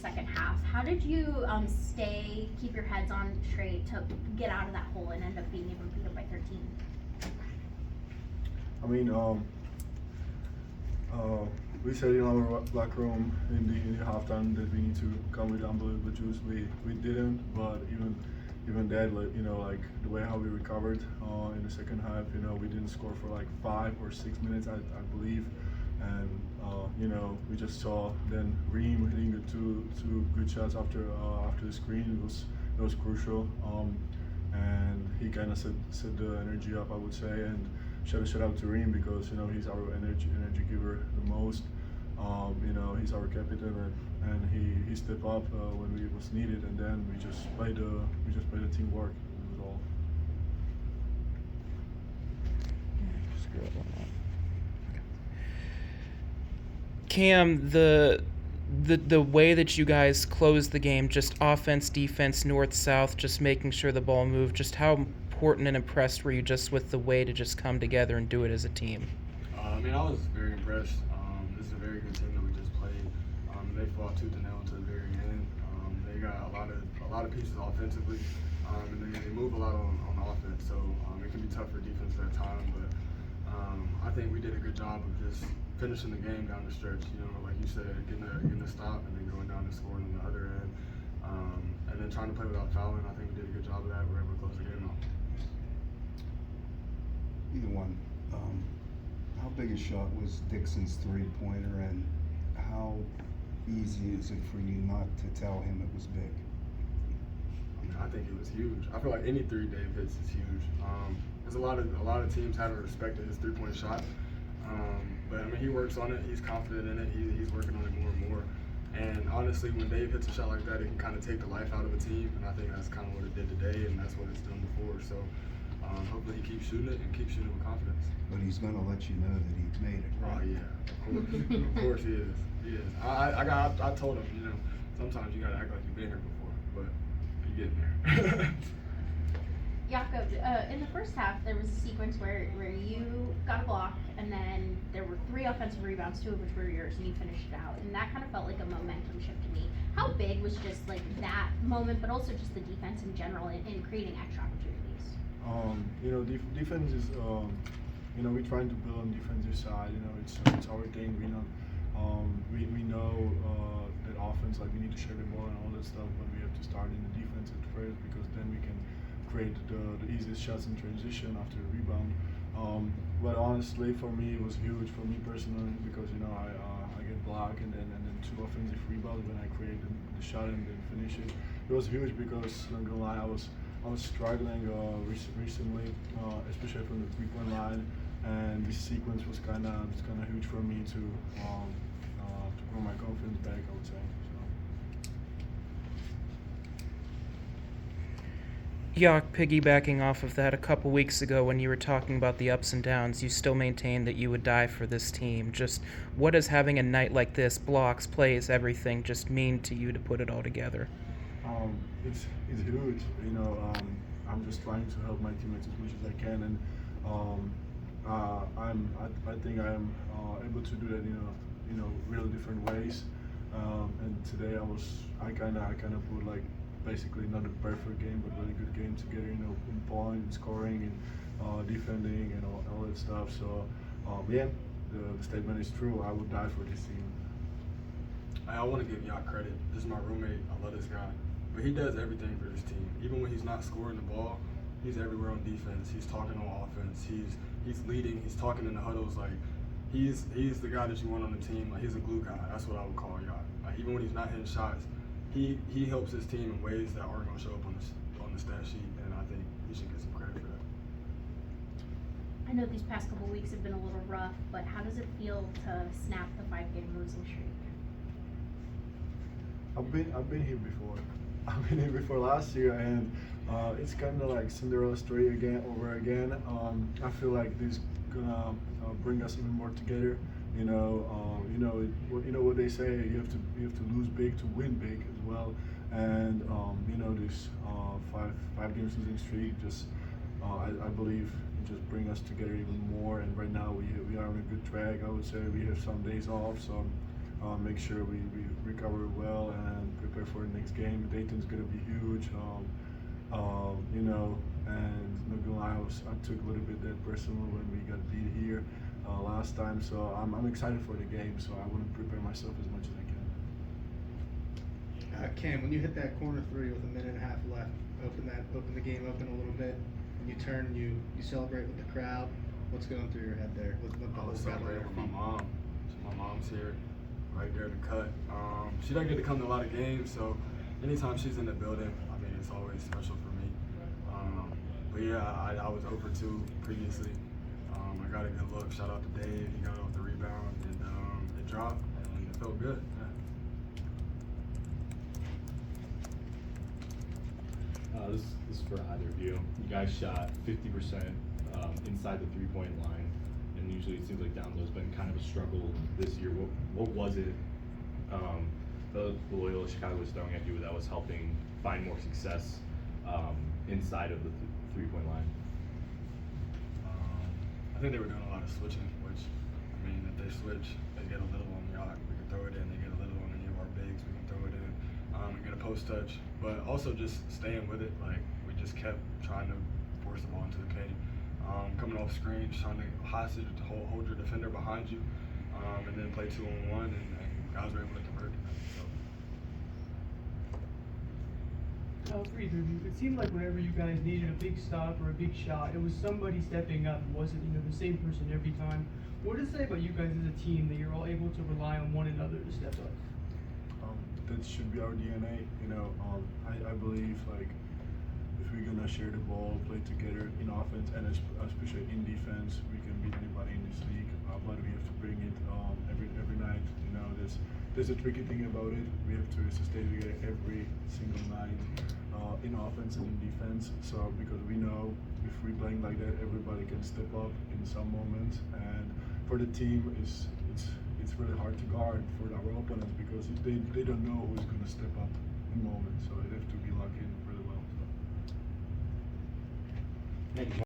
second half. How did you keep your heads on straight to get out of that hole and end up being able to beat them by 13? I mean, we said in our locker room in the halftime that we need to come with unbelievable juice. We didn't, but even that, like, like the way how we recovered in the second half, we didn't score for like 5 or 6 minutes, I believe, and we just saw then Reem hitting the two good shots after the screen. It was crucial, and he kind of set the energy up, I would say, and shout out to Reem because he's our energy giver the most. He's our captain, and he stepped up when it was needed, and then we just played the teamwork. It was all. Cam, the way that you guys closed the game, just offense, defense, north, south, just making sure the ball moved, just how important and impressed were you just with the way to just come together and do it as a team? I was very impressed. This is a very good team that we just played. They fought tooth and nail until the very end. They got a lot of pieces offensively, and they move a lot on offense. So it can be tough for defense at time, but I think we did a good job of just finishing the game down the stretch. Like you said, getting the stop and then going down and scoring on the other end, and then trying to play without fouling. I think we did a good job of that. We were able to close the game out. Either one. How big a shot was Dixon's three-pointer, and how easy is it for you not to tell him it was big? I think it was huge. I feel like any three Dave hits is huge. There's a lot of teams haven't respected his three-point shot, but he works on it. He's confident in it. He's working on it more and more. And honestly, when Dave hits a shot like that, it can kind of take the life out of a team, and I think that's kind of what it did today, and that's what it's done before. So hopefully he keeps shooting it and keeps shooting with confidence. But he's going to let you know that he made it, right? Oh yeah, of course he is. He is. I told him, sometimes you got to act like you've been here before, but you getting there. Jakub, in the first half, there was a sequence where you got a block, and then there were 3 offensive rebounds, 2 of which were yours, and you finished it out. And that kind of felt like a momentum shift to me. How big was just like that moment, but also just the defense in general in creating extra opportunities? Defense is, we're trying to build on the defensive side. It's our thing. We know that offense, like we need to share the ball and all that stuff, but we have to start in the defense at first because then we can create the easiest shots in transition after the rebound. But honestly, for me, it was huge for me personally because I get blocked and then 2 offensive rebounds when I create the shot and then finish it. It was huge because I'm not gonna lie, I was struggling recently, especially from the 3-point line, and this sequence was kind of huge for me to grow my confidence back, I would say. Yak, piggybacking off of that, a couple weeks ago when you were talking about the ups and downs, you still maintained that you would die for this team. Just what does having a night like this, blocks, plays, everything, just mean to you to put it all together? It's huge. I'm just trying to help my teammates as much as I can, and I think I am able to do that in really different ways. And today I kind of put like basically not a perfect game, but really good game together. In point, in scoring, and defending, and all that stuff. So the statement is true. I would die for this team. I want to give Yak credit. This is my roommate. I love this guy. But he does everything for this team. Even when he's not scoring the ball, he's everywhere on defense. He's talking on offense. He's leading. He's talking in the huddles. Like he's the guy that you want on the team. Like he's a glue guy. That's what I would call Yak. Like even when he's not hitting shots, he helps his team in ways that aren't going to show up on the stat sheet. And I think he should get some credit for that. I know these past couple weeks have been a little rough, but how does it feel to snap the 5-game losing streak? I've been here before. I've been here before last year, and it's kind of like Cinderella story over again. I feel like this is gonna bring us even more together. What they say. You have to lose big to win big as well. And this 5 games losing streak just I believe it just bring us together even more. And right now we are on a good track. I would say we have some days off, so make sure we recover well and prepare for the next game. Dayton's gonna be huge. You know, and not gonna lie, I took a little bit that personal when we got beat here last time. So I'm excited for the game. So I want to prepare myself as much as I can. Cam, when you hit that corner three with a minute and a half left, open the game open a little bit, and you turn and you celebrate with the crowd. What's going through your head there? What the I whole was crowd celebrating with my feet? mom. So my mom's here, right there to cut. She doesn't get to come to a lot of games, so anytime she's in the building, I mean, it's always special for me. But yeah, I was over 2 previously. I got a good look. Shout out to Dave. He got off the rebound, and it dropped, and it felt good. Yeah. This is for either of you. You guys shot 50% inside the three-point line, and usually it seems like down low's been kind of a struggle this year. What was it the Loyola Chicago was throwing at you that was helping find more success inside of the three-point line? I think they were doing a lot of switching, which, I mean, if they switch, they get a little on the arc, we can throw it in. They get a little on any of our bigs, we can throw it in and get a post touch. But also just staying with it, like, we just kept trying to force the ball into the paint. Coming off screen, trying to hostage to hold your defender behind you, and then play 2-on-1, and guys were able to convert. For either of you, it seemed like whenever you guys needed a big stop or a big shot, it was somebody stepping up. It wasn't, the same person every time. What does it say about you guys as a team that you're all able to rely on one another to step up? That should be our DNA. I believe like if we're gonna share the ball, play together in offense and especially in defense, we can beat anybody in this league. But we have to bring it every night. There's a tricky thing about it. We have to stay together every single night in offense and in defense. So because we know if we're playing like that, everybody can step up in some moments. And for the team, it's really hard to guard for our opponents because they don't know who's going to step up in moments. So they have to be locked in really well. So. Thank you.